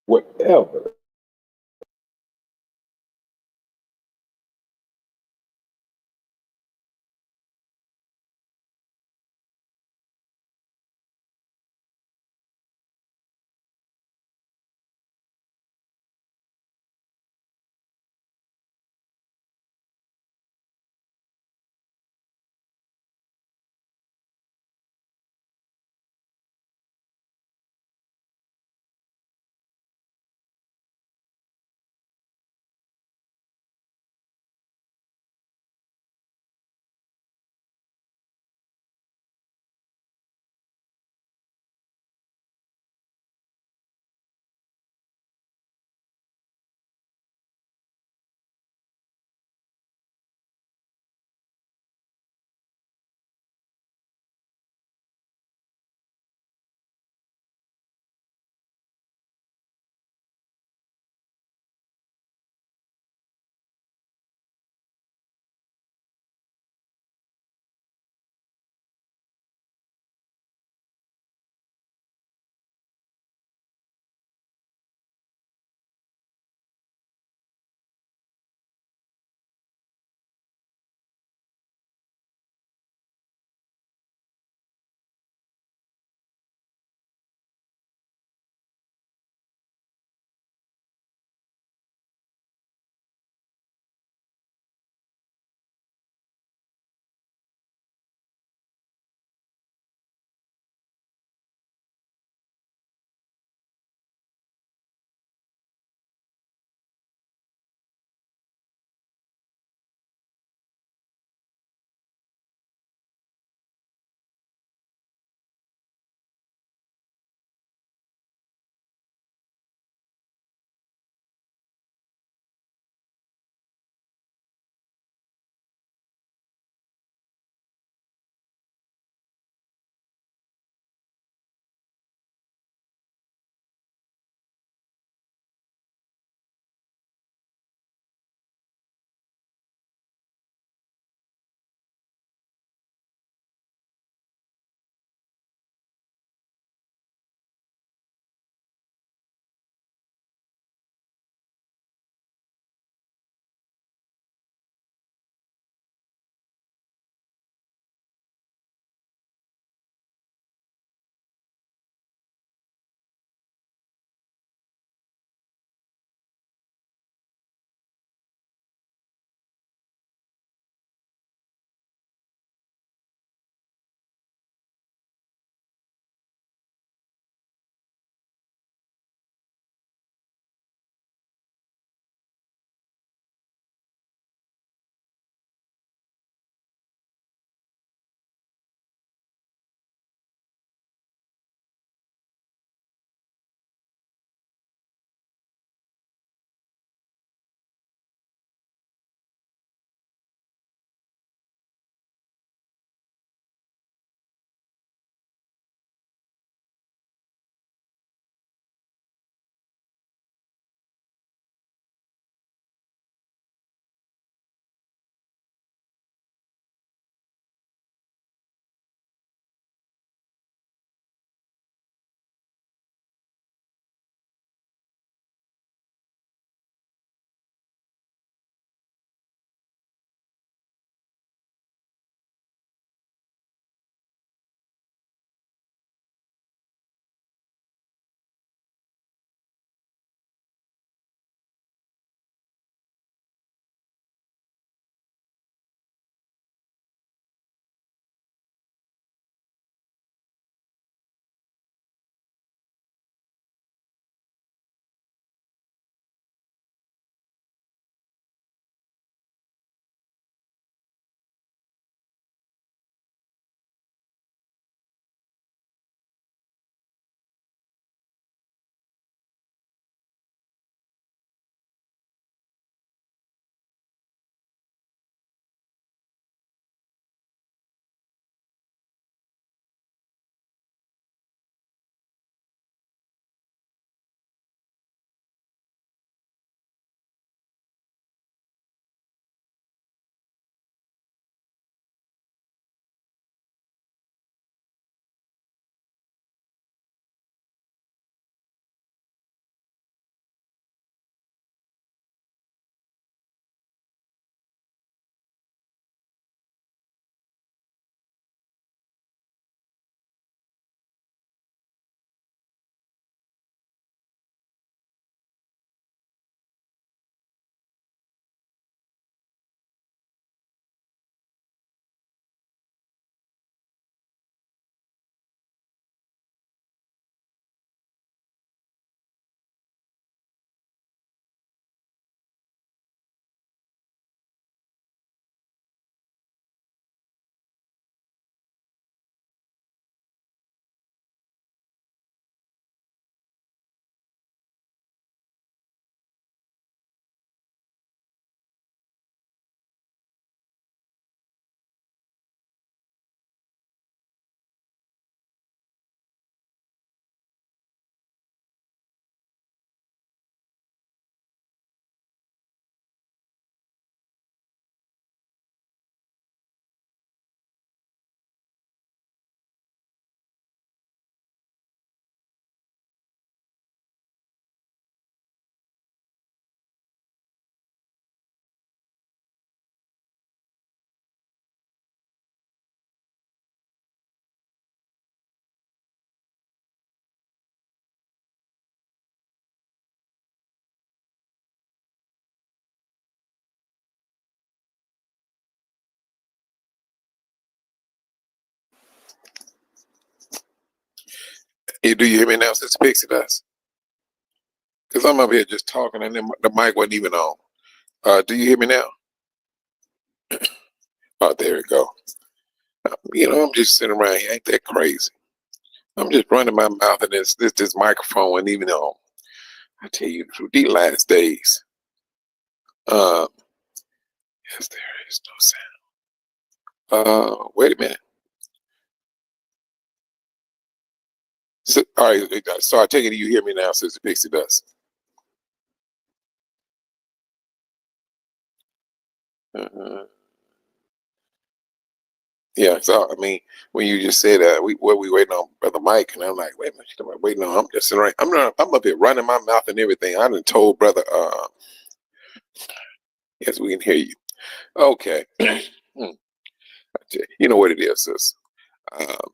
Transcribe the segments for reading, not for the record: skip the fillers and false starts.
whatever Do you hear me now, since Pixie does? Because I'm up here just talking and then the mic wasn't even on. Do you hear me now? Oh, there we go. I'm just sitting around here. Ain't that crazy? I'm just running my mouth and this microphone wasn't even on. I tell you the truth, these last days. Um, yes, there is no sound. Wait a minute. So, all right, so I take it you hear me now, Sister Pixie does. Uh, yeah, so I mean, when you just said we waiting on Brother Mike, and I'm like, wait a minute, am I waiting on? I'm just sitting right. I'm up here running my mouth and everything. I done told Brother. Yes, we can hear you. Okay. You know what it is, sis. Um,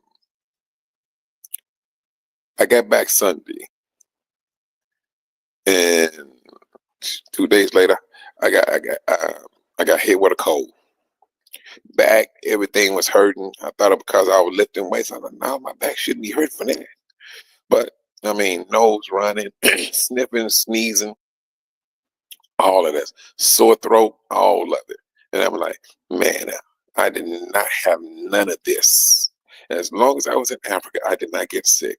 I got back Sunday, and 2 days later, I got hit with a cold. Back, everything was hurting. I thought it because I was lifting weights. I thought, no, my back shouldn't be hurting for that. But I mean, nose running, sniffing, sneezing, all of this, sore throat, all of it. And I'm like, man, I did not have none of this. As long as I was in Africa, I did not get sick.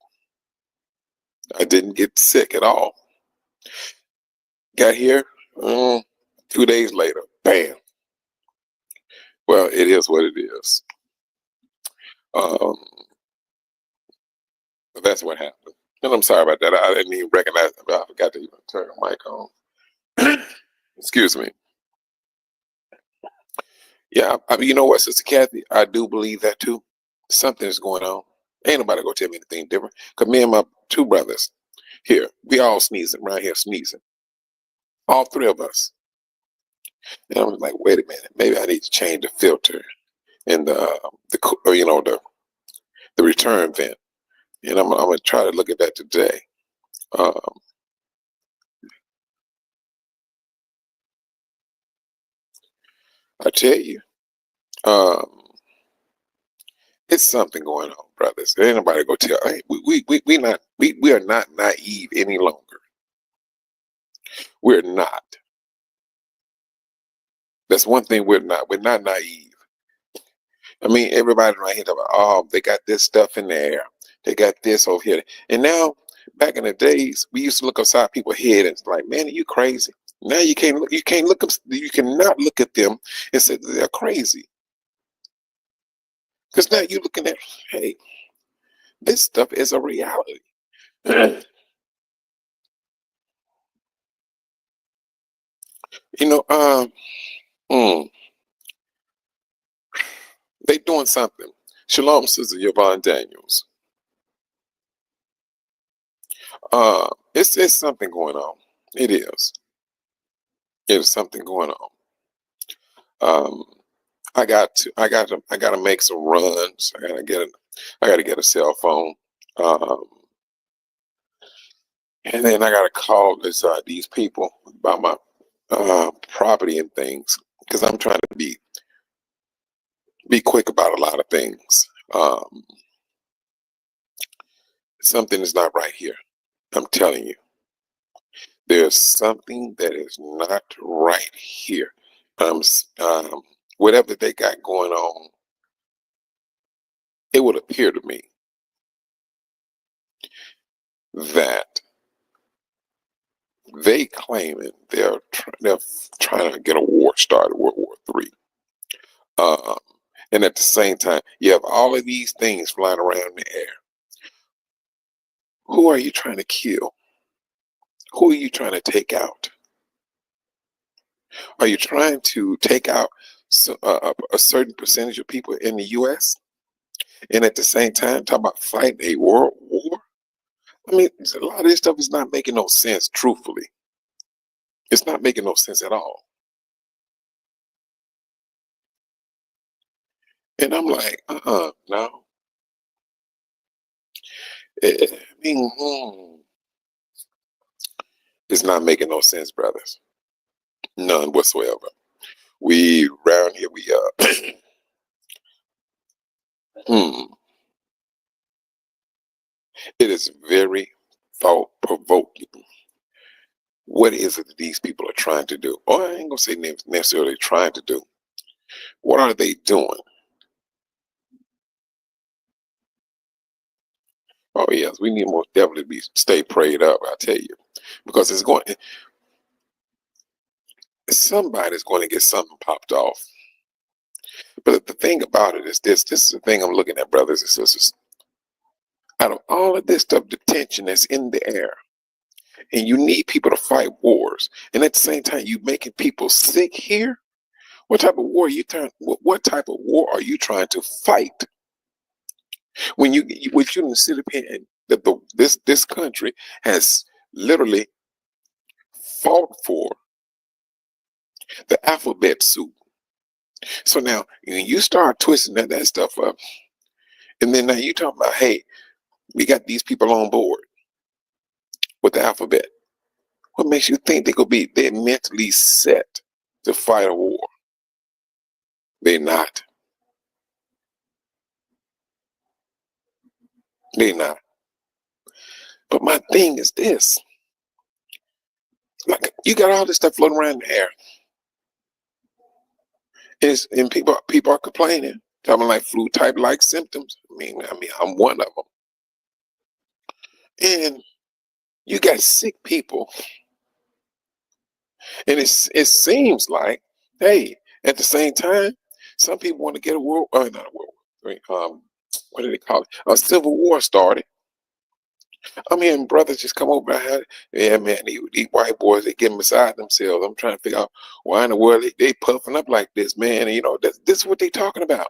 I didn't get sick at all. Got here, 2 days later, bam. Well, it is what it is. Um, but that's what happened. And I'm sorry about that. I didn't even recognize. I forgot to even turn the mic on. Excuse me. Yeah, I mean, you know what, Sister Kathy? I do believe that too. Something's going on. Ain't nobody gonna tell me anything different. Cause me and my two brothers here, we all sneezing right here, sneezing. All three of us. And I was like, wait a minute, maybe I need to change the filter and the return vent. And I'm gonna try to look at that today. Um, I tell you, um, it's something going on, brothers. Ain't nobody gonna tell. Hey, we are not naive any longer. We're not. That's one thing we're not. We're not naive. I mean, everybody right here talking about, oh, they got this stuff in there. They got this over here. And now, back in the days, we used to look upside people's head and it's like, man, are you crazy? Now you can't look. You can't look. You cannot look at them and say they're crazy. Because now you're looking at, hey, this stuff is a reality. you know, um, mm, they doing something. Shalom, Sister Yvonne Daniels. It's something going on. It is. There's something going on. Um, I got to make some runs. I got to get a cell phone. Um, and then I got to call these people about my property and things because I'm trying to be quick about a lot of things. Something is not right here. I'm telling you, there's something that is not right here. Um, s- um, Whatever they got going on, it would appear to me that they claiming they're trying to get a war started, World War III. Um, and at the same time, you have all of these things flying around in the air. Who are you trying to kill? Who are you trying to take out? Are you trying to take out a certain percentage of people in the U.S. and at the same time talk about fighting a world war? I mean, a lot of this stuff is not making no sense. Truthfully, it's not making no sense at all. And I'm like, no. I mean, it's not making no sense, brothers. None whatsoever. We around here, hmm, It is very thought provoking. What is it that these people are trying to do? Or I ain't gonna say necessarily trying to do. What are they doing? Oh yes, we need most definitely be stay prayed up. I tell you, because somebody's going to get something popped off. But the thing about it is this. This is the thing I'm looking at, brothers and sisters. Out of all of this stuff, the tension that's in the air, and you need people to fight wars, and at the same time, you making people sick here. What type of war what type of war are you trying to fight when when you sit up here and this country has literally fought for the alphabet soup. So now when you start twisting that stuff up, and then now you talking about, hey, we got these people on board with the alphabet. What makes you think they're mentally set to fight a war? They're not. They're not. But my thing is this: like you got all this stuff floating around in the air, and people are complaining, talking like flu type like symptoms. I mean, I'm one of them. And you got sick people, and it seems like, hey, at the same time, some people want to get a world, not a world, what do they call it? A civil war started. I'm hearing brothers just come over here. Yeah, man, these white boys, they getting beside themselves. I'm trying to figure out why in the world they puffing up like this, man. And, this is what they talking about.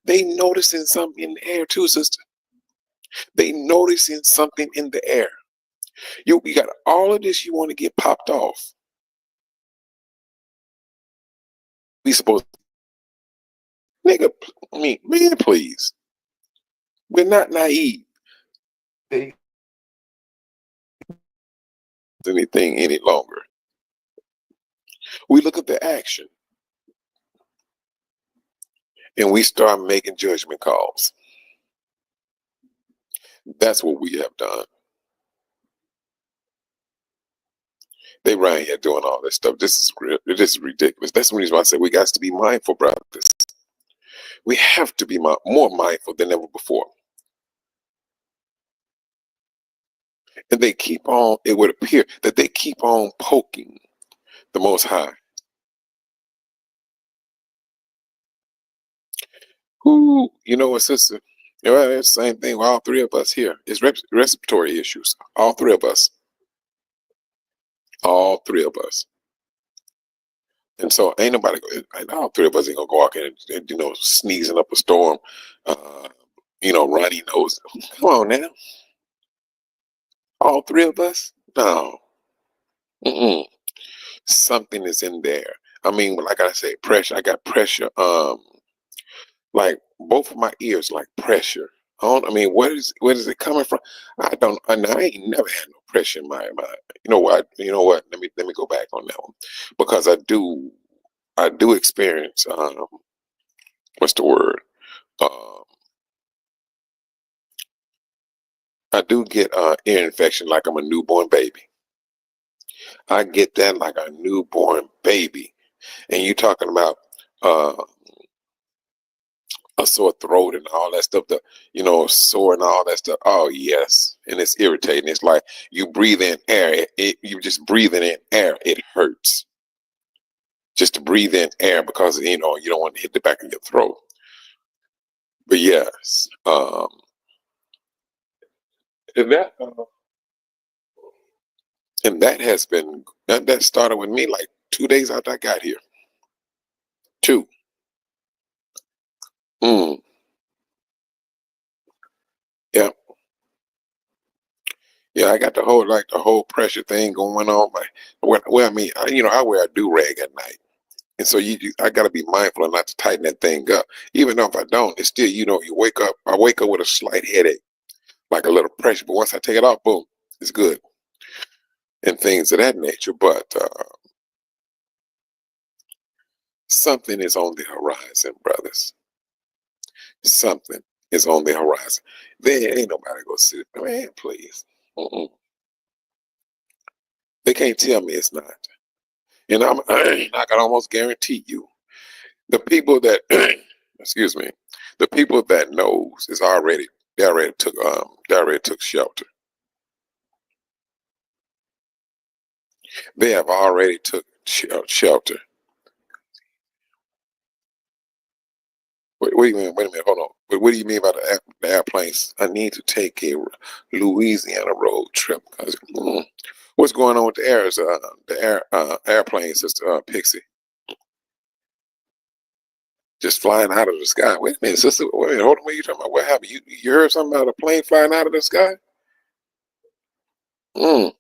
They noticing something in the air too, sister. They noticing something in the air. You got all of this you want to get popped off. We supposed, nigga, man, please. We're not naive. They anything any longer. We look at the action and we start making judgment calls. That's what we have done. They right here doing all this stuff. This is ridiculous. That's the reason why I say we got to be mindful, brothers. We have to be more mindful than ever before. And they keep on. It would appear that they keep on poking the Most High. Who, what, sister? It's the same thing with all three of us here. It's respiratory issues. All three of us. All three of us. And so ain't nobody, all three of us ain't gonna go out and sneezing up a storm, uh, runny nose. Come on now. All three of us? No. Mm-mm. Something is in there. I mean, like I say, pressure. I got pressure. Like both of my ears, like pressure. I mean, where is it coming from? I don't. I ain't never had no pressure in my. You know what? You know what? Let me go back on that one, because I do. I do experience. What's the word? Um, I do get ear infection like I'm a newborn baby. I get that like a newborn baby. And you talking about uh, a sore throat and all that stuff, sore and all that stuff. Oh, yes. And it's irritating. It's like you breathe in air. You just breathing in air. It hurts just to breathe in air because, you don't want to hit the back of your throat. But yes, and that has been, that started with me like 2 days after I got here. Two. Mm, yeah. Yeah, I got the whole pressure thing going on. Well, I mean, I wear a do rag at night, and so I got to be mindful of not to tighten that thing up. Even though if I don't, it's still, you wake up. I wake up with a slight headache, like a little pressure. But once I take it off, boom, it's good, and things of that nature. But something is on the horizon, brothers. Something. is on the horizon. There ain't nobody gonna sit. Man, please. Mm-mm. They can't tell me it's not. And I can almost guarantee you, the people that, excuse me, the people that knows is already they already took shelter. They have already took shelter. Wait a minute, wait a minute, hold on. What do you mean by the airplanes? I need to take a Louisiana road trip. What's going on with the airplanes, Sister Pixie? Just flying out of the sky. Wait a minute, sister. Wait a minute, hold on. What are you talking about? What happened? You heard something about a plane flying out of the sky? Mm,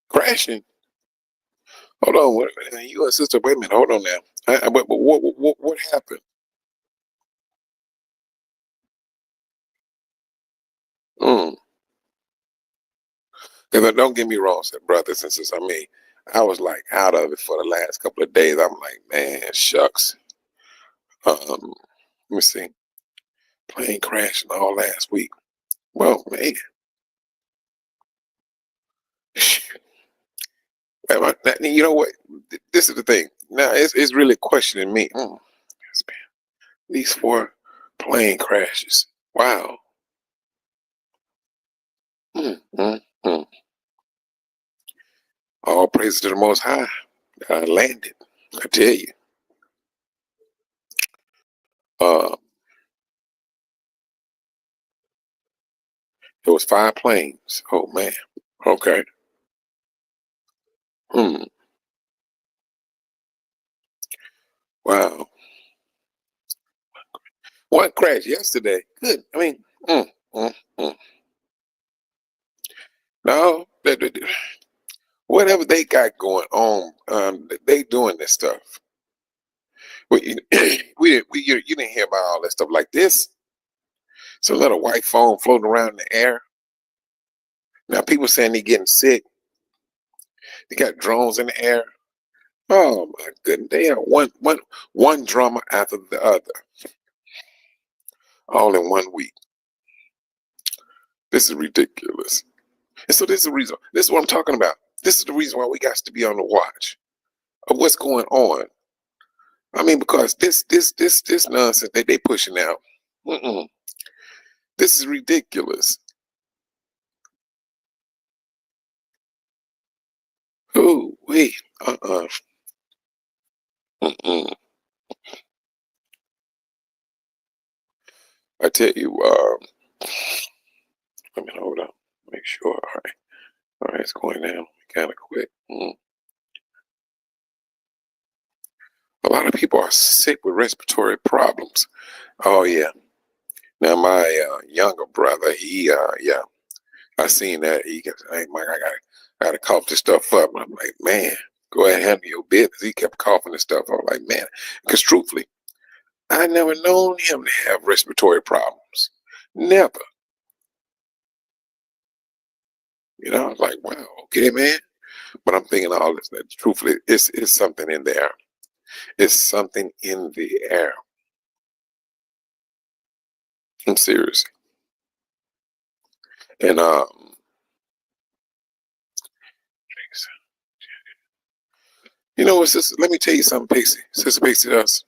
crashing. Hold on. You and sister, wait a minute. Hold on now. What happened? Mm. Because don't get me wrong, said brothers and sisters. I mean, I was like out of it for the last couple of days. I'm like, man, shucks. Let me see. Plane crashing all last week. Well, man. You know what? This is the thing. Now it's really questioning me. These 4 plane crashes. Wow. Mm, mm, mm. All praise to the Most High. I landed. I tell you. Uh, it was 5 planes. Oh man. Okay. Hmm. Wow. One crash yesterday. Good. I mean, mm, mm, mm. No, whatever they got going on, they doing this stuff. You didn't hear about all that stuff like this. It's a little white phone floating around in the air. Now people saying they getting sick. They got drones in the air. Oh my goodness! They have one drama after the other, all in one week. This is ridiculous. And so this is the reason. This is what I'm talking about. This is the reason why we got to be on the watch of what's going on. I mean, because this nonsense that they pushing out. Mm-mm, this is ridiculous. Oh wait. Mm-mm. I tell you. Let me hold up. Make sure. All right. All right. It's going down kind of quick. A lot of people are sick with respiratory problems. Oh yeah. Now my younger brother, yeah, I seen that. He kept saying, "Hey, Mike, I gotta cough this stuff up." And I'm like, man, go ahead and handle your business. He kept coughing and stuff. I'm like, man, because truthfully, I never known him to have respiratory problems. Never. I was like, wow, okay, man. But I'm thinking all this. That truthfully, it's something in the air. It's something in the air. I'm serious. And what, sister? Let me tell you something, Pixie. Sister Pixie does.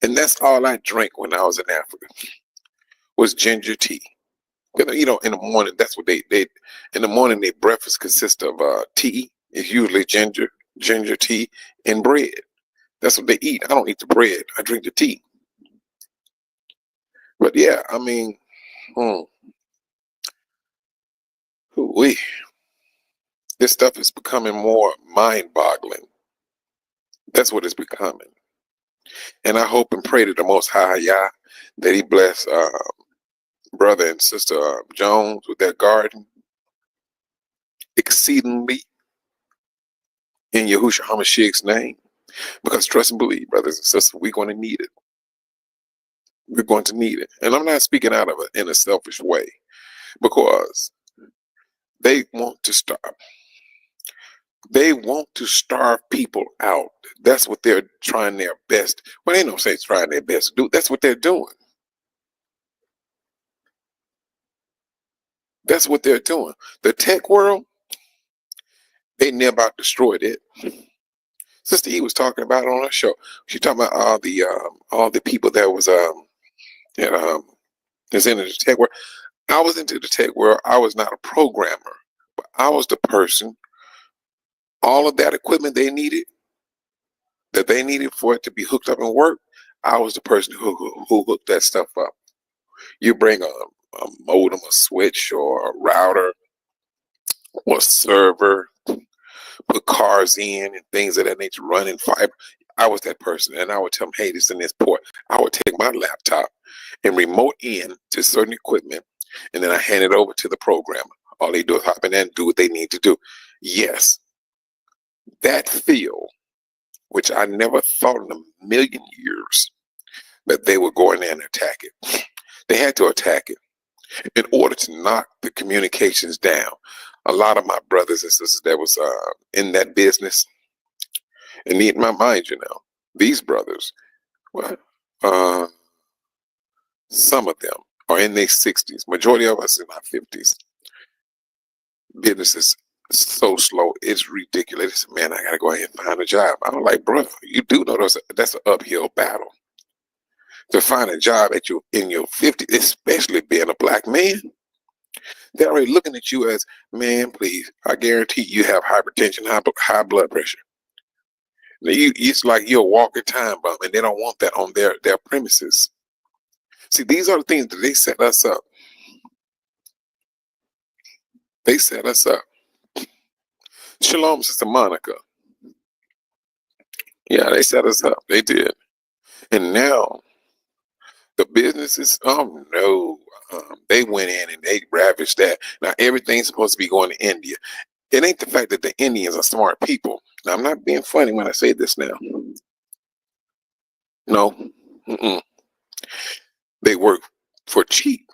And that's all I drank when I was in Africa was ginger tea. In the morning, that's what they in the morning their breakfast consists of tea. It's usually ginger tea, and bread. That's what they eat. I don't eat the bread. I drink the tea. But yeah, I mean, hmm, we this stuff is becoming more mind-boggling. That's what it's becoming. And I hope and pray to the Most High Yah that He bless brother and sister Jones with their garden exceedingly in Yahushua HaMashiach's name. Because trust and believe, brothers and sisters, we're going to need it. We're going to need it. And I'm not speaking out of it in a selfish way, because they want to stop They want to starve people out. That's what they're trying their best. Well, they don't say trying their best to do. That's what they're doing. That's what they're doing. The tech world, they near about destroyed it. Sister E was talking about it on her show. She talking about all the people that was that is into the tech world. I was into the tech world. I was not a programmer, but I was the person. All of that equipment they needed for it to be hooked up and work. I was the person who hooked that stuff up. You bring a modem, a switch, or a router, or a server, put cars in and things of that nature, running fiber. I was that person, and I would tell them, "Hey, this in this port." I would take my laptop and remote in to certain equipment, and then I hand it over to the programmer. All they do is hop in there and do what they need to do. Yes, that field, which I never thought in a million years that they would go in there and attack it. They had to attack it in order to knock the communications down. A lot of my brothers and sisters that was in that business, and in my mind, these brothers, well, some of them are in their 60s. Majority of us in our 50s. Business is so slow, it's ridiculous. Man, I gotta go ahead and find a job. I'm like, bro, you do know that's an uphill battle to find a job in your 50s, especially being a black man. They're already looking at you as, man, please, I guarantee you have hypertension, high blood pressure. It's like you're a walking time bomb, and they don't want that on their premises. See, these are the things that they set us up. They set us up. Shalom, Sister Monica. Yeah, they set us up. They did. And now the businesses, oh no, they went in and they ravaged that. Now everything's supposed to be going to India. It ain't the fact that the Indians are smart people. Now, I'm not being funny when I say this now. No. Mm-mm. They work for cheap.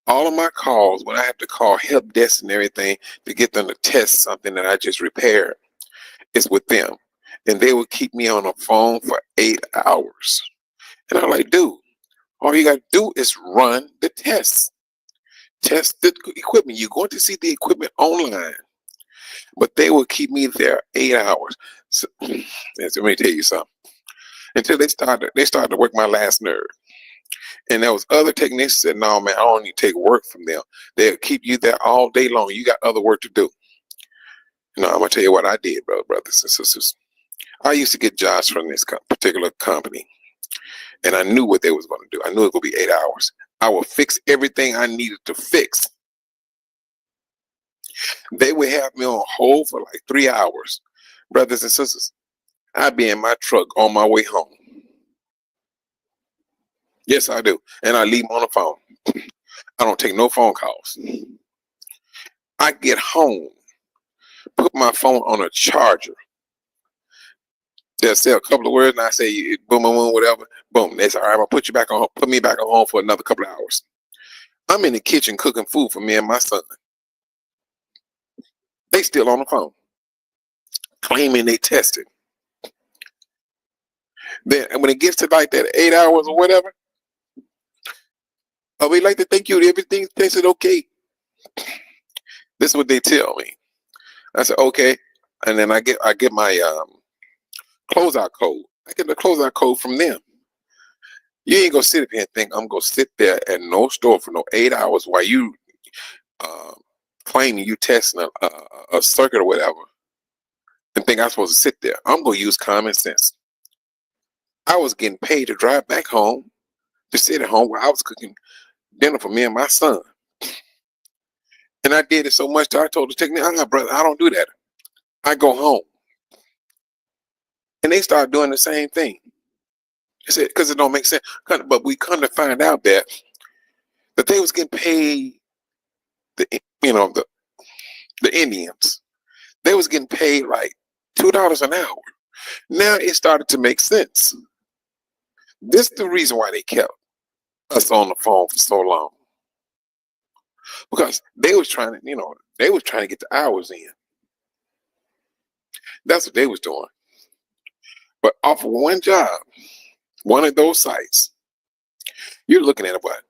All of my calls, when I have to call help desk and everything to get them to test something that I just repaired, is with them. And they would keep me on the phone for 8 hours. And I'm like, dude, all you got to do is run the tests. Test the equipment. You're going to see the equipment online. But they will keep me there 8 hours. So, let me tell you something. Until they started to work my last nerve. And there was other technicians that said, no, man, I don't need to take work from them. They'll keep you there all day long. You got other work to do. I'm going to tell you what I did, brothers and sisters. I used to get jobs from this particular company. And I knew what they was going to do. I knew it was going to be 8 hours. I would fix everything I needed to fix. They would have me on hold for like 3 hours. Brothers and sisters, I'd be in my truck on my way home. Yes, I do. And I leave them on the phone. I don't take no phone calls. I get home, put my phone on a charger. They'll say a couple of words and I say, boom, boom, boom, whatever. Boom. They say, all right, I'll put me back on home for another couple of hours. I'm in the kitchen cooking food for me and my son. They still on the phone, claiming they tested. Then when it gets to like that 8 hours or whatever, we like to thank you. Everything tested okay. This is what they tell me. I said, okay. And then I get my closeout code. I get the closeout code from them. You ain't gonna sit up here and think I'm gonna sit there at no store for no 8 hours while you claiming you testing a circuit or whatever and think I'm supposed to sit there. I'm gonna use common sense. I was getting paid to drive back home, to sit at home while I was cooking dinner for me and my son. And I did it so much that I told the technician, brother, I don't do that. I go home. And they started doing the same thing. They said, because it don't make sense. But we come to find out that they was getting paid, the Indians. They was getting paid like $2 an hour. Now it started to make sense. This is the reason why they kept us on the phone for so long. Because they was trying to, They was trying to get the hours in. That's what they was doing. But off of one job, one of those sites, you're looking at what,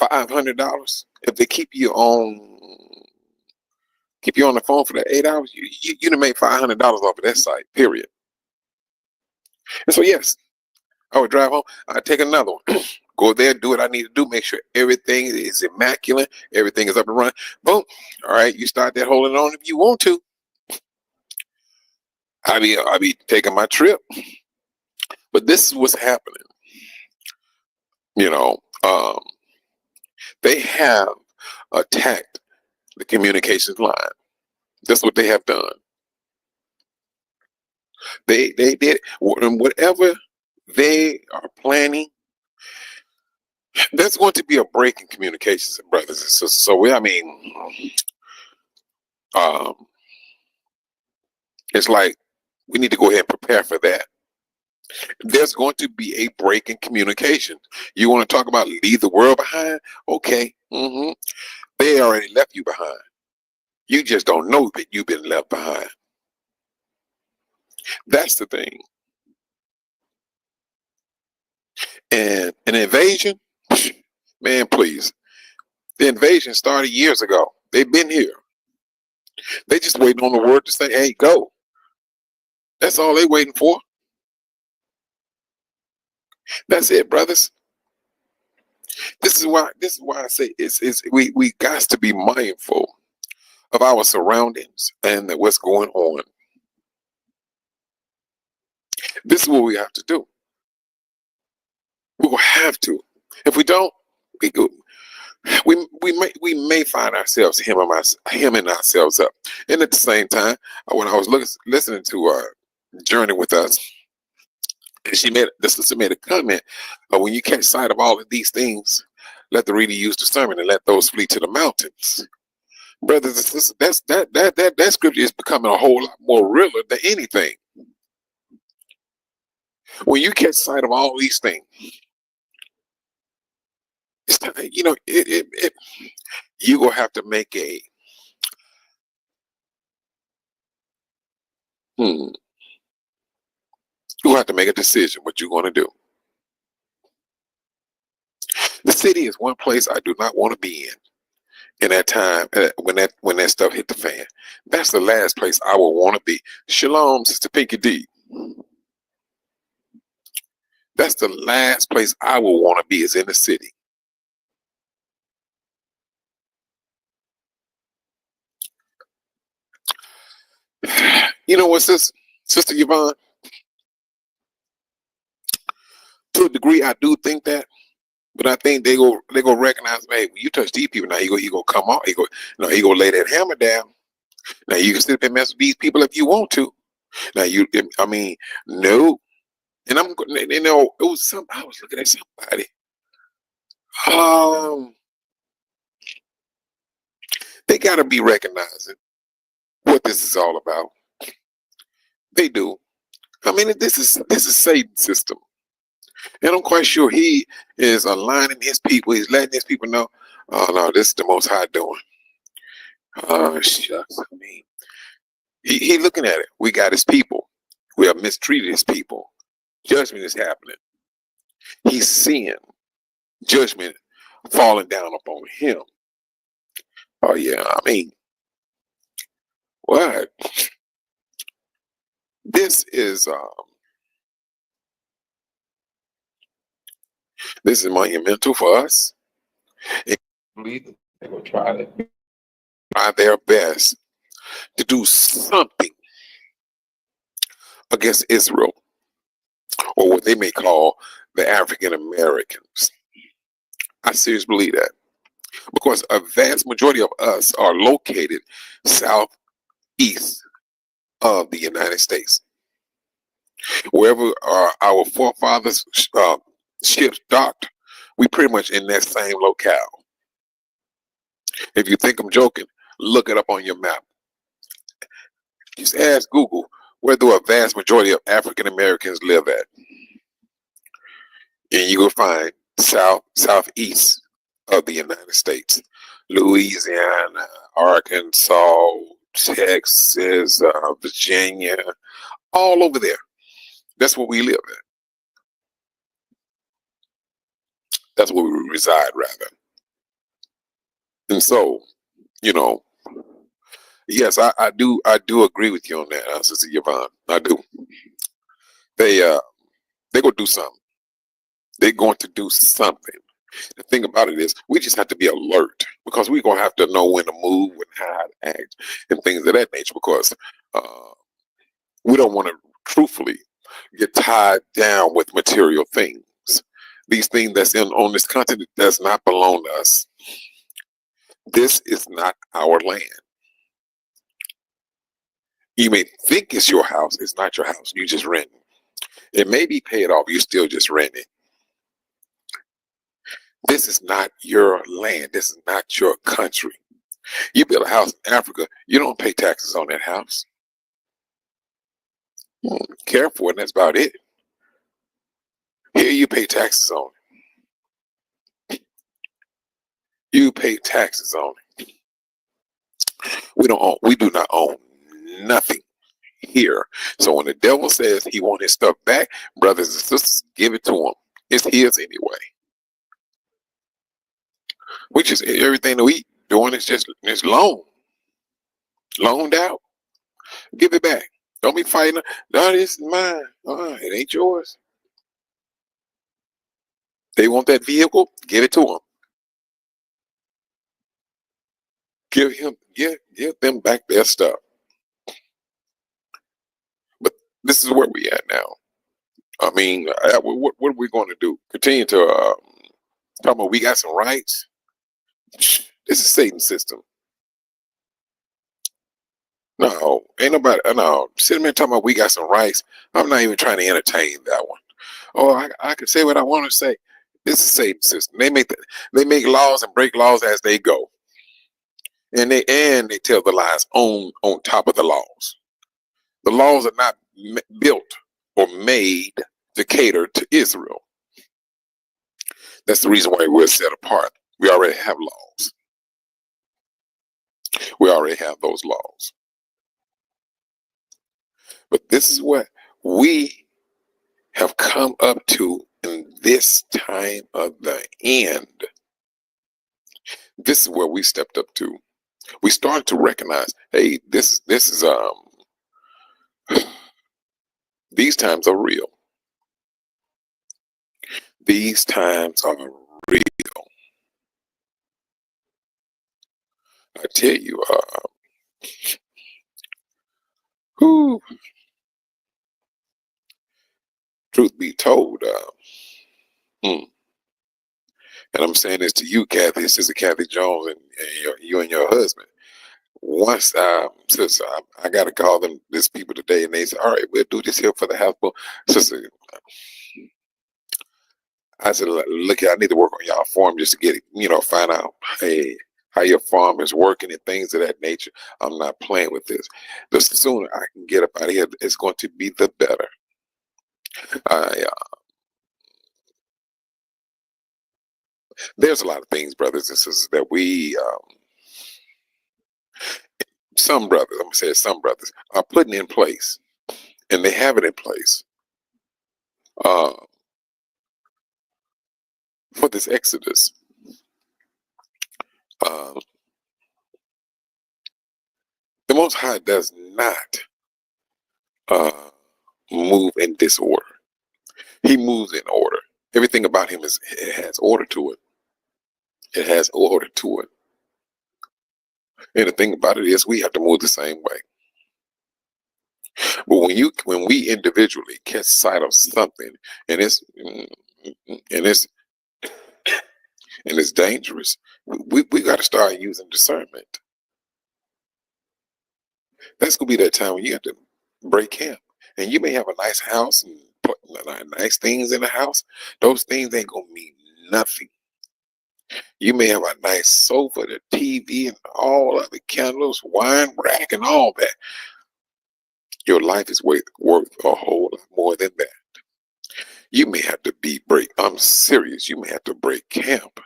$500? If they keep you on the phone for that 8 hours, you done made $500 off of that site. Period. And so yes, I would drive home. I'd take another one. Go there, do what I need to do. Make sure everything is immaculate. Everything is up and running. Boom. All right, you start that holding on if you want to. I be taking my trip. But this is what's happening. You know, they have attacked the communications line. That's what they have done. They did whatever they are planning. There's going to be a break in communications, brothers and sisters. So I mean, it's like we need to go ahead and prepare for that. There's going to be a break in communication. You want to talk about leave the world behind? Okay. They already left you behind. You just don't know that you've been left behind. That's the thing. And an invasion, man, please. The invasion started years ago. They've been here. They just waiting on the word to say, hey, go. That's all they waiting for. That's it, brothers. This is why I say we got to be mindful of our surroundings and what's going on. This is what we have to do. We will have to. If we don't, we may find ourselves hemming ourselves up. And at the same time, when I was listening to Journey with Us, and the sister made a comment, when you catch sight of all of these things, let the reader use discernment and let those flee to the mountains. Brothers and sisters, that scripture is becoming a whole lot more realer than anything. When you catch sight of all these things, it's time, you gonna have to make you have to make a decision what you're gonna do. The city is one place I do not want to be in that time when that stuff hit the fan. That's the last place I would want to be. Shalom, Sister Pinky D. That's the last place I would want to be, is in the city. You know what, Sister Yvonne? To a degree, I do think that, but I think they go recognize, hey, when you touch these people, now he go come out, he go lay that hammer down. Now you can sit up and mess with these people if you want to. Now no. And it was I was looking at somebody. They got to be recognizing what this is all about. They do. I mean, this is Satan's system, and I'm quite sure he is aligning his people. He's letting his people know, oh no, this is the Most High doing. Shucks. I mean, he looking at it. We got his people. We have mistreated his people. Judgment is happening. He's seeing judgment falling down upon him. Oh yeah, I mean, what? This is monumental for us. They're gonna try their best to do something against Israel, or what they may call the African Americans. I seriously believe that, because a vast majority of us are located southeast of the United States. Wherever our forefathers' ships docked, we pretty much in that same locale. If you think I'm joking, look it up on your map. Just ask Google, where do a vast majority of African Americans live at? And you will find southeast of the United States. Louisiana, Arkansas, Texas, Virginia, all over there. That's where we live at. That's where we reside, rather. And so, you know, yes, I do agree with you on that, Sister Yvonne. I do. They uh they're gonna do something. They're going to do something. The thing about it is, we just have to be alert because we're gonna have to know when to move and how to act and things of that nature. Because uh, we don't want to, truthfully, get tied down with material things. These things that's in on this continent does not belong to us. This is not our land. You may think it's your house. It's not your house. You just rent it. It may be paid off. You still just rent it. This is not your land. This is not your country. You build a house in Africa, you don't pay taxes on that house. You don't care for it, and that's about it. Here you pay taxes on it. You pay taxes on it. We do not own nothing here. So when the devil says he wants his stuff back, brothers and sisters, give it to him. It's his anyway. Which is everything that we doing is just it's loaned out. Give it back. Don't be fighting. No, this is mine. It ain't yours. They want that vehicle. Give it to them. Give them back their stuff. But this is where we at now. I mean, what are we going to do? Continue to talk about we got some rights? This is Satan's system. No, ain't nobody. No, sitting there talking about we got some rights. I'm not even trying to entertain that one. Oh, I can say what I want to say. This is Satan's system. They make laws and break laws as they go, and they tell the lies on top of the laws. The laws are not built or made to cater to Israel. That's the reason why we're set apart. We already have laws. We already have those laws. But this is what we have come up to in this time of the end. This is where we stepped up to. We started to recognize, hey, this is these times are real. These times are real. I tell you, who, truth be told, and I'm saying this to you, Kathy, Sister Kathy Jones, and you and your husband. Once, sister, I got to call them this people today, and they said, "All right, we'll do this here for the house." But sister, I said, "Look, I need to work on y'all farm just to get it, find out, hey, how your farm is working and things of that nature. I'm not playing with this. The sooner I can get up out of here, it's going to be the better." I, there's a lot of things, brothers and sisters, that some brothers, I'm gonna say some brothers, are putting in place, and they have it in place uh, for this Exodus. Uh, the Most High does not uh, move in disorder. He moves in order. Everything about him it has order to it. It has order to it. And the thing about it is, we have to move the same way. But when we individually catch sight of something, and it's dangerous, we got to start using discernment. That's gonna be that time when you have to break camp, and you may have a nice house and put nice things in the house. Those things ain't gonna mean nothing. You may have a nice sofa, the TV, and all of the candles, wine rack, and all that. Your life is worth a whole lot more than that. You may have to I'm serious. You may have to break camp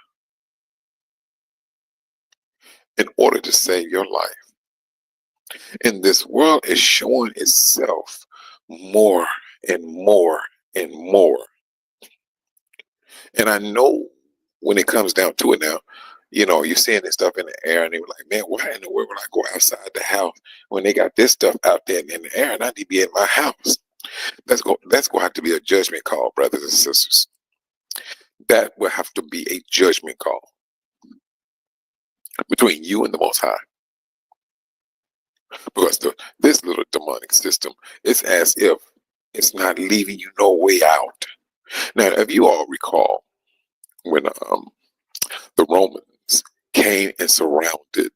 in order to save your life. And this world is showing itself more and more and more. And I know when it comes down to it now, you're seeing this stuff in the air, and they were like, man, why in the world would I go outside the house when they got this stuff out there in the air and I need to be in my house? That's going to have to be a judgment call, brothers and sisters. That will have to be a judgment call between you and the Most High. Because this little demonic system is as if it's not leaving you no way out. Now, if you all recall, when the Romans came and surrounded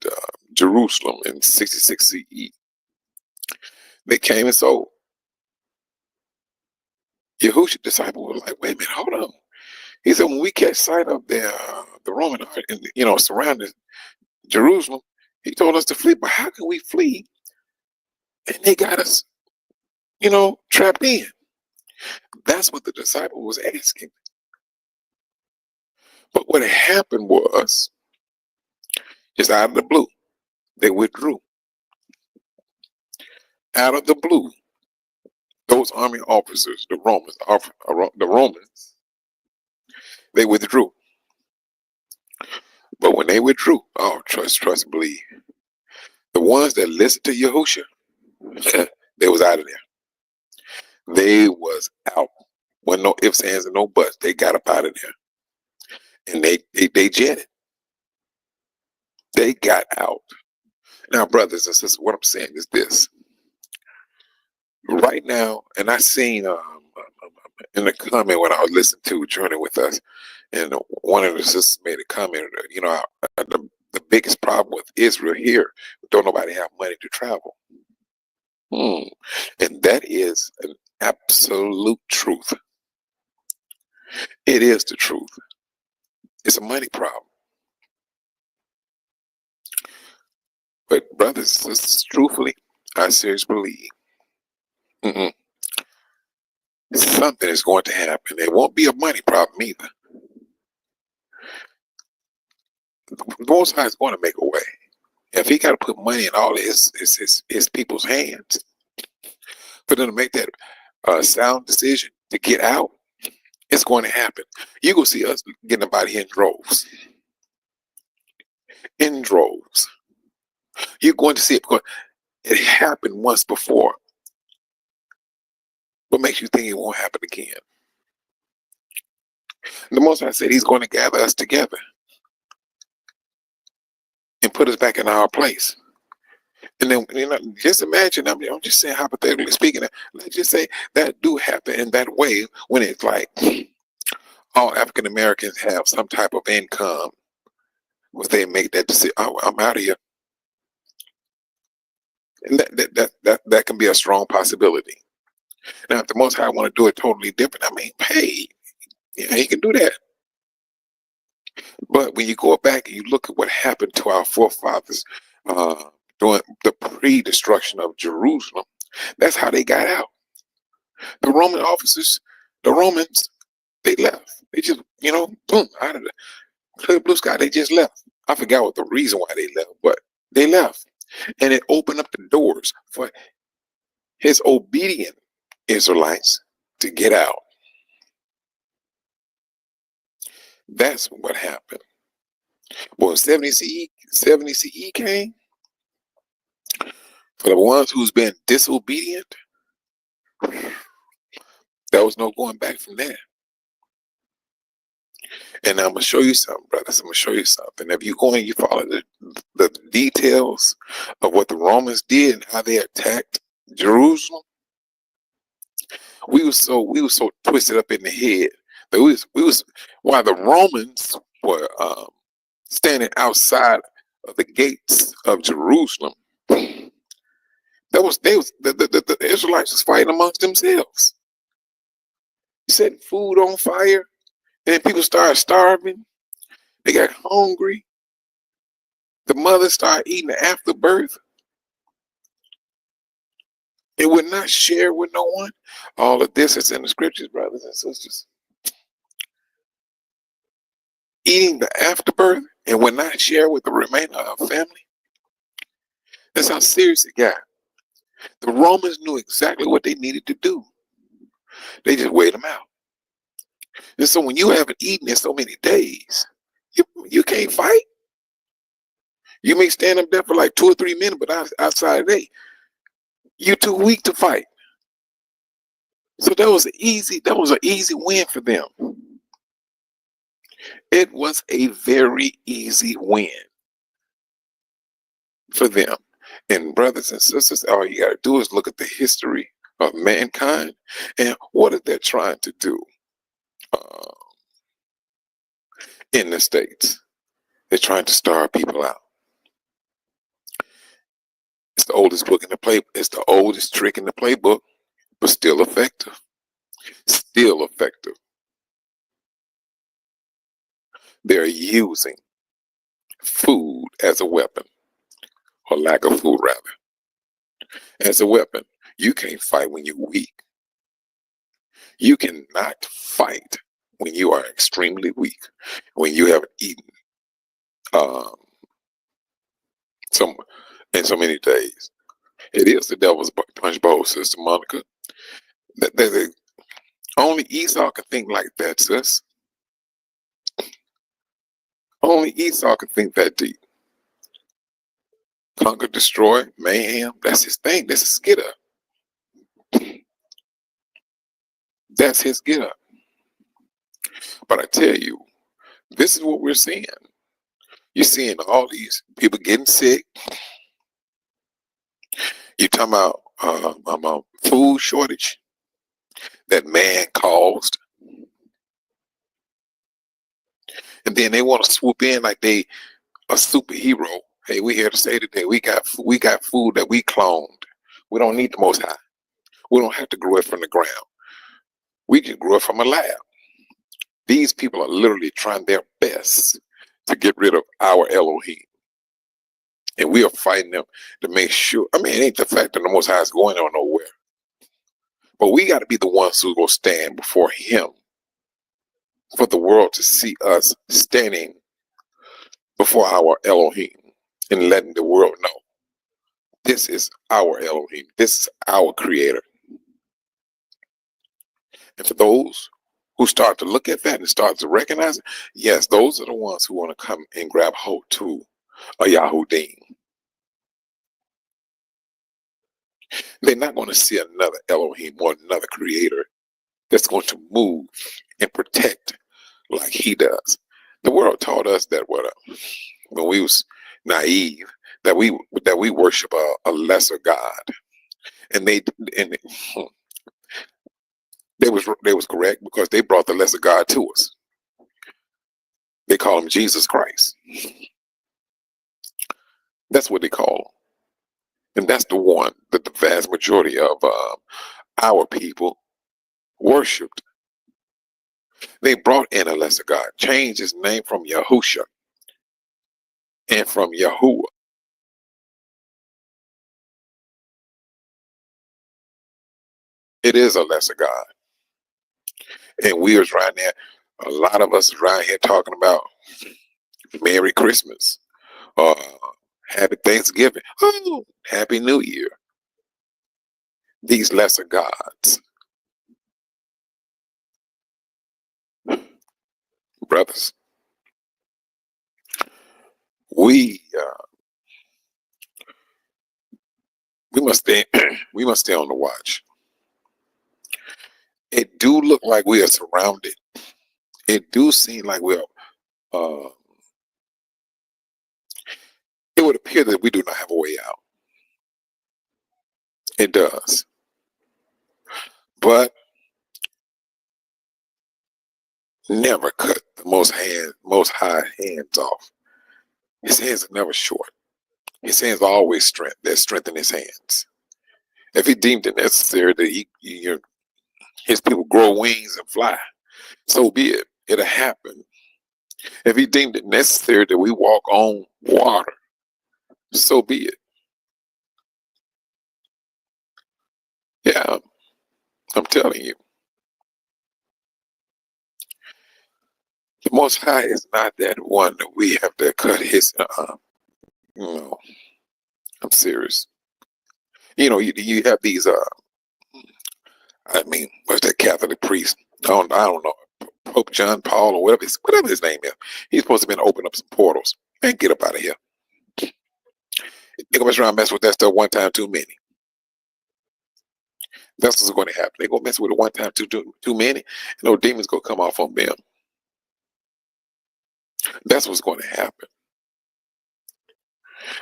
Jerusalem in 66 CE, they came, and so Yahushua's disciple was like, wait a minute, hold on. He said, when we catch sight of the Roman army, and surrounding Jerusalem, he told us to flee. But how can we flee? And they got us, trapped in. That's what the disciple was asking. But what happened was, just out of the blue, they withdrew. Out of the blue, those army officers, the Romans, they withdrew. But when they withdrew, oh, trust, believe. The ones that listened to Yahushua, they was out of there. They was out. Wasn't no ifs, ands, and no buts. They got up out of there. And they jetted. They got out. Now, brothers and sisters, what I'm saying is this. Right now, and I seen in the comment when I was listening to Journey with Us, and one of the sisters made a comment, the biggest problem with Israel here, don't nobody have money to travel. And that is an absolute truth. It is the truth. It's a money problem. But brothers and sisters, truthfully, I seriously believe something is going to happen. It won't be a money problem either. The Most High is going to make a way. If he got to put money in all his people's hands for them to make that sound decision to get out, it's going to happen. You're going to see us getting about here in droves. In droves. You're going to see it because it happened once before. What makes you think it won't happen again? The Most High said he's going to gather us together and put us back in our place. And then, just imagine, I'm just saying, hypothetically speaking, let's just say that do happen in that way when it's like all African Americans have some type of income. When they make that decision, oh, I'm out of here. And that can be a strong possibility. Now, if the Most High want to do it totally different, hey, yeah, he can do that. But when you go back and you look at what happened to our forefathers during the pre-destruction of Jerusalem, that's how they got out. The Roman officers, the Romans, they left. They just, boom, out of the clear blue sky, they just left. I forgot what the reason why they left, but they left. And it opened up the doors for his obedient Israelites to get out. That's what happened. Well, 70 CE came, for the ones who's been disobedient, there was no going back from there. And I'm going to show you something, brothers. I'm going to show you something. If you go and you follow the details of what the Romans did and how they attacked Jerusalem, we were so twisted up in the head that we was while the Romans were standing outside of the gates of Jerusalem, the Israelites was fighting amongst themselves, setting food on fire. And then people started starving. They got hungry. The mothers started eating the afterbirth. They would not share with no one. All of this is in the scriptures, brothers and sisters. Eating the afterbirth and would not share with the remainder of our family. That's how serious it got. The Romans knew exactly what they needed to do. They just weighed them out. And so when you haven't eaten in so many days, you can't fight. You may stand up there for like 2 or 3 minutes, but outside of that, you're too weak to fight. So that was an easy win for them. It was a very easy win for them. And brothers and sisters, all you got to do is look at the history of mankind and what are they trying to do uh, in the States. They're trying to starve people out. It's the oldest book in the play. It's the oldest trick in the playbook, but still effective. Still effective. They're using food as a weapon, or lack of food rather, as a weapon. You can't fight when you're weak. You cannot fight when you are extremely weak, when you haven't eaten um, some in so many days. It is the devil's punch bowl, Sister Monica. Only Esau can think like that, sis. Only Esau can think that deep. Conquer, destroy, mayhem. That's his thing. That's his get up. That's his get up. But I tell you, this is what we're seeing. You're seeing all these people getting sick. You're talking about food shortage that man caused. And then they want to swoop in like they a superhero. Hey, we're here to say today we got food that we cloned. We don't need the Most High. We don't have to grow it from the ground. We can grow it from a lab. These people are literally trying their best to get rid of our Elohim. And we are fighting them to make sure. I mean, it ain't the fact that the Most High is going on nowhere. But we got to be the ones who go stand before him for the world to see us standing before our Elohim and letting the world know this is our Elohim. This is our creator. And for those who start to look at that and start to recognize it, yes, those are the ones who want to come and grab hold to a Yahudim. They're not going to see another Elohim or another creator that's going to move and protect like he does. The world taught us that when we was naive, that we worship a lesser God, and they was correct because they brought the lesser God to us. They call him Jesus Christ. That's what they call him, and that's the one that the vast majority of our people worshipped. They brought in a lesser God, changed his name from Yahusha and from Yahuwah. It is a lesser God. And we was right there, a lot of us around here talking about Merry Christmas, Happy Thanksgiving, oh, Happy New Year. These lesser gods. Brothers, we must stay we must stay on the watch. It do look like we are surrounded. It do seem like we're it would appear that we do not have a way out. It does. But never cut the most high hands off. His hands are never short. His hands are always strength. There's strength in his hands. If he deemed it necessary that his people grow wings and fly, so be it. It'll happen. If he deemed it necessary that we walk on water, so be it. Yeah, I'm telling you. The Most High is not that one that we have to cut his. No, I'm serious. You have these. I mean, what's that Catholic priest? I don't know. Pope John Paul or whatever his name is. He's supposed to be open up some portals. Man, get up out of here. They're gonna mess around and mess with that stuff one time too many. That's what's going to happen. They're gonna mess with it one time too many, and those demons gonna come off on them. That's what's going to happen.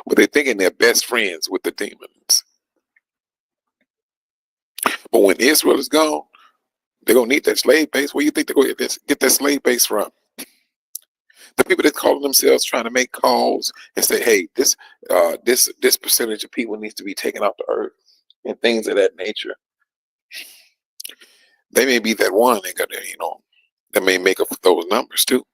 But they're thinking they're best friends with the demons. But when Israel is gone, they're gonna need that slave base. Where you think they're gonna get that slave base from? The people that call themselves trying to make calls and say, "Hey, this percentage of people needs to be taken off the earth," and things of that nature. They may be that one that may make up those numbers too.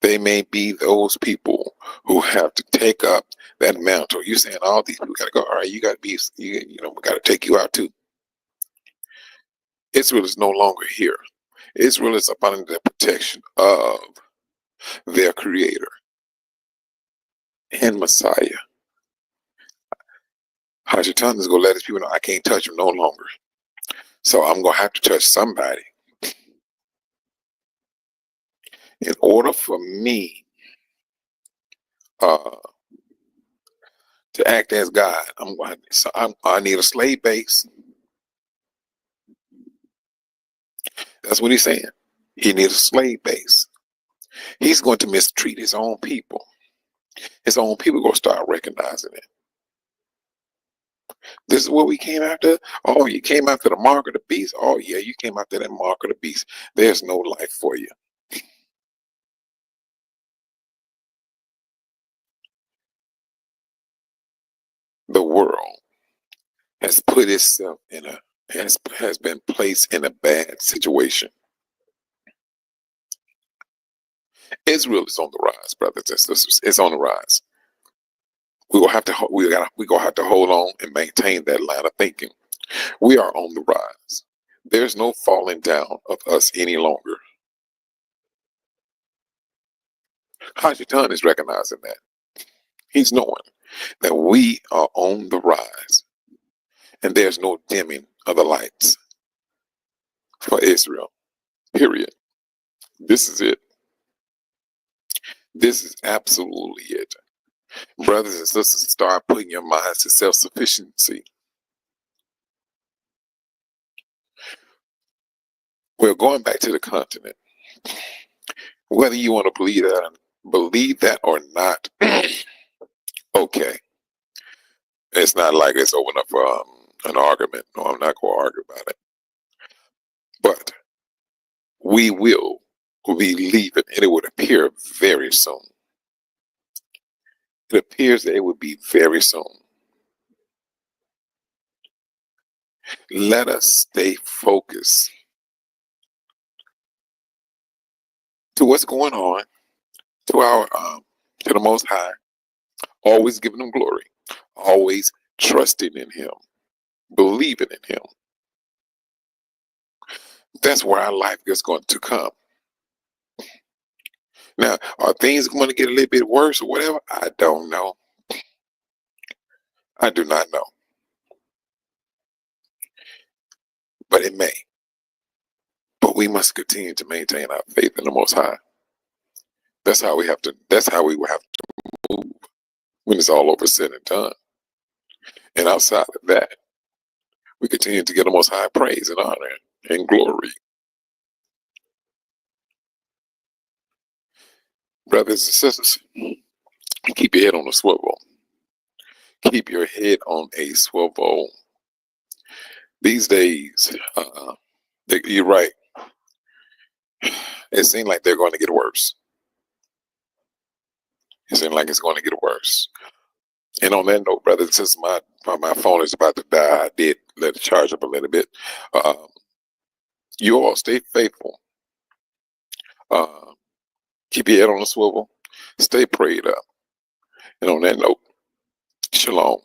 They may be those people who have to take up that mantle. You saying all these people got to go? All right, you got to be. We got to take you out too. Israel is no longer here. Israel is up under the protection of their Creator and Messiah. Hashatan is gonna let his people know I can't touch them no longer. So I'm gonna have to touch somebody. In order for me to act as God, I need a slave base. That's what he's saying. He needs a slave base. He's going to mistreat his own people. His own people are going to start recognizing it. This is what we came after. Oh, you came after the mark of the beast. Oh, yeah, you came after that mark of the beast. There's no life for you. The world has put itself has been placed in a bad situation. Israel is on the rise, brothers and sisters. It's on the rise. We gonna have to hold on and maintain that line of thinking. We are on the rise. There's no falling down of us any longer. Hashatan is recognizing that. He's knowing that we are on the rise, and there's no dimming of the lights for Israel. Period. This is it. This is absolutely it. Brothers and sisters, start putting your minds to self-sufficiency. We're going back to the continent. Whether you want to believe that or not, okay. It's not like it's open up for an argument. No, I'm not going to argue about it. But we will be leaving, and it would appear very soon. It appears that it would be very soon. Let us stay focused to what's going on, to our to the Most High, always giving Him glory, always trusting in Him, believing in Him. That's where our life is going to come. Now, are things going to get a little bit worse or whatever? I don't know. I do not know. But it may. But we must continue to maintain our faith in the Most High. That's how we will have to move when it's all over said and done. And outside of that, we continue to get the Most High praise and honor and glory. Brothers and sisters, keep your head on a swivel. Keep your head on a swivel. These days, you're right. It seems like they're going to get worse. It seems like it's going to get worse. And on that note, brothers and sisters, my phone is about to die. I did let it charge up a little bit. You all stay faithful. Keep your head on a swivel. Stay prayed up. And on that note, shalom.